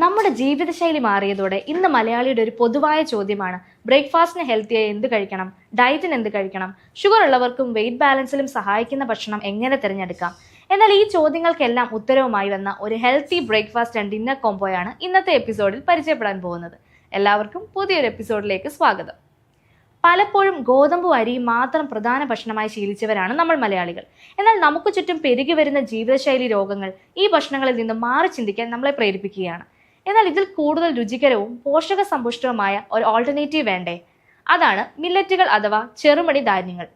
നമ്മുടെ ജീവിതശൈലി മാറിയതോടെ ഇന്ന് മലയാളിയുടെ ഒരു പൊതുവായ ചോദ്യമാണ് ബ്രേക്ക്ഫാസ്റ്റിന് ഹെൽത്തിയായി എന്ത് കഴിക്കണം, ഡയറ്റിന് എന്ത് കഴിക്കണം, ഷുഗർ ഉള്ളവർക്കും വെയിറ്റ് ബാലൻസിലും സഹായിക്കുന്ന ഭക്ഷണം എങ്ങനെ തിരഞ്ഞെടുക്കാം. എന്നാൽ ഈ ചോദ്യങ്ങൾക്കെല്ലാം ഉത്തരവുമായി വന്ന ഒരു ഹെൽത്തി ബ്രേക്ക്ഫാസ്റ്റ് ആൻഡ് ഡിന്നർ കോംബോയാണ് ഇന്നത്തെ എപ്പിസോഡിൽ പരിചയപ്പെടാൻ പോകുന്നത്. എല്ലാവർക്കും പുതിയൊരു എപ്പിസോഡിലേക്ക് സ്വാഗതം. പലപ്പോഴും ഗോതമ്പും അരിയും മാത്രം പ്രധാന ഭക്ഷണമായി ശീലിച്ചവരാണ് നമ്മൾ മലയാളികൾ. എന്നാൽ നമുക്ക് ചുറ്റും പെരുകി വരുന്ന ജീവിതശൈലി രോഗങ്ങൾ ഈ ഭക്ഷണങ്ങളിൽ നിന്ന് മാറി ചിന്തിക്കാൻ നമ്മളെ പ്രേരിപ്പിക്കുകയാണ്. എന്നാൽ ഇതിൽ കൂടുതൽ രുചികരവും പോഷക സമ്പുഷ്ടവുമായ ഒരു ഓൾട്ടർനേറ്റീവ് വേണ്ടേ? അതാണ് മില്ലറ്റുകൾ അഥവാ ചെറുമണി ധാന്യങ്ങൾ.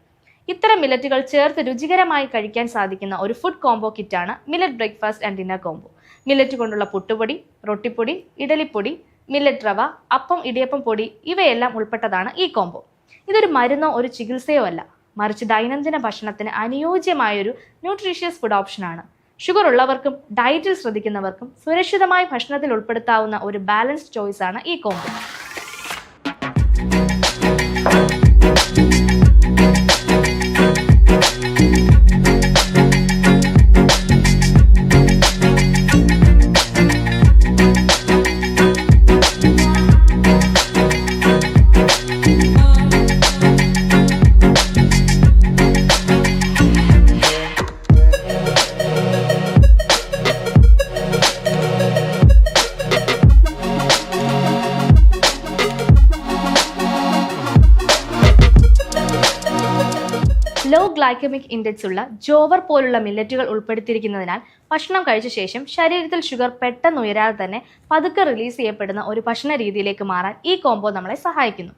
ഇത്തരം മില്ലറ്റുകൾ ചേർത്ത് രുചികരമായി കഴിക്കാൻ സാധിക്കുന്ന ഒരു ഫുഡ് കോംബോ കിറ്റാണ് millet breakfast and dinner combo. Millet കൊണ്ടുള്ള പുട്ടുപൊടി, റൊട്ടിപ്പൊടി, ഇഡലിപ്പൊടി, മില്ലറ്റ് റവ, അപ്പം, ഇടിയപ്പം പൊടി ഇവയെല്ലാം ഉൾപ്പെട്ടതാണ് ഈ കോംബോ. ഇതൊരു മരുന്നോ ഒരു ചികിത്സയോ അല്ല, മറിച്ച് ദൈനംദിന ഭക്ഷണത്തിന് അനുയോജ്യമായൊരു ന്യൂട്രീഷ്യസ് ഫുഡ് ഓപ്ഷനാണ്. ഷുഗർ ഉള്ളവർക്കും ഡയറ്റിൽ ശ്രദ്ധിക്കുന്നവർക്കും സുരക്ഷിതമായി ഭക്ഷണത്തിൽ ഉൾപ്പെടുത്താവുന്ന ഒരു ബാലൻസ്ഡ് ചോയ്സ് ആണ് ഈ കോംബോ. ലോ ഗ്ലൈക്കമിക് ഇൻഡെക്സ് ഉള്ള ജോവർ പോലുള്ള മില്ലറ്റുകൾ ഉൾപ്പെടുത്തിയിരിക്കുന്നതിനാൽ ഭക്ഷണം കഴിച്ച ശേഷം ശരീരത്തിൽ ഷുഗർ പെട്ടെന്ന് ഉയരാതെ തന്നെ പതുക്കെ റിലീസ് ചെയ്യപ്പെടുന്ന ഒരു ഭക്ഷണ രീതിയിലേക്ക് മാറാൻ ഈ കോംബോ നമ്മളെ സഹായിക്കുന്നു.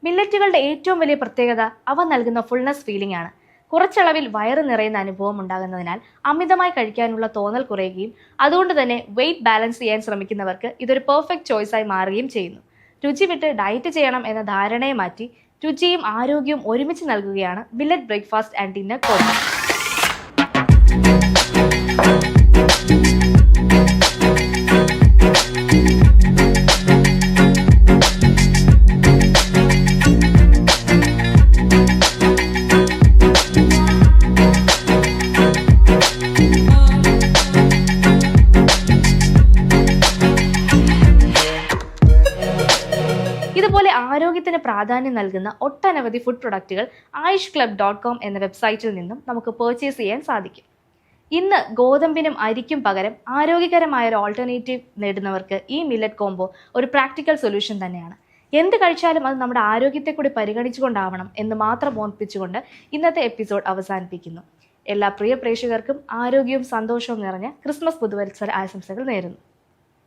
മില്ലറ്റുകളുടെ ഏറ്റവും വലിയ പ്രത്യേകത അവ നൽകുന്ന ഫുൾനെസ് ഫീലിംഗ് ആണ്. കുറച്ചളവിൽ വയറ് നിറയുന്ന അനുഭവം ഉണ്ടാകുന്നതിനാൽ അമിതമായി കഴിക്കാനുള്ള തോന്നൽ കുറയുകയും അതുകൊണ്ട് തന്നെ വെയിറ്റ് ബാലൻസ് ചെയ്യാൻ ശ്രമിക്കുന്നവർക്ക് ഇതൊരു പെർഫെക്റ്റ് ചോയ്സായി മാറുകയും ചെയ്യുന്നു. രുചി വിട്ട് ഡയറ്റ് ചെയ്യണം എന്ന ധാരണയെ മാറ്റി രുചിയും ആരോഗ്യവും ഒരുമിച്ച് നൽകുകയാണ് millet breakfast and dinner combo. ഇതുപോലെ ആരോഗ്യത്തിന് പ്രാധാന്യം നൽകുന്ന ഒട്ടനവധി ഫുഡ് പ്രൊഡക്റ്റുകൾ ayushclub.com എന്ന വെബ്സൈറ്റിൽ നിന്നും നമുക്ക് പർച്ചേസ് ചെയ്യാൻ സാധിക്കും. ഇന്ന് ഗോതമ്പിനും അരിക്കും പകരം ആരോഗ്യകരമായ ഒരു ഓൾട്ടർനേറ്റീവ് നേടുന്നവർക്ക് ഈ മില്ലറ്റ് കോംബോ ഒരു പ്രാക്ടിക്കൽ സൊല്യൂഷൻ തന്നെയാണ്. എന്ത് കഴിച്ചാലും അത് നമ്മുടെ ആരോഗ്യത്തെ കൂടി പരിഗണിച്ചുകൊണ്ടാവണം എന്ന് മാത്രം ഓർമ്മിപ്പിച്ചുകൊണ്ട് ഇന്നത്തെ എപ്പിസോഡ് അവസാനിപ്പിക്കുന്നു. എല്ലാ പ്രിയ പ്രേക്ഷകർക്കും ആരോഗ്യവും സന്തോഷവും നിറഞ്ഞ ക്രിസ്മസ് പുതുവത്സര ആശംസകൾ നേരുന്നു.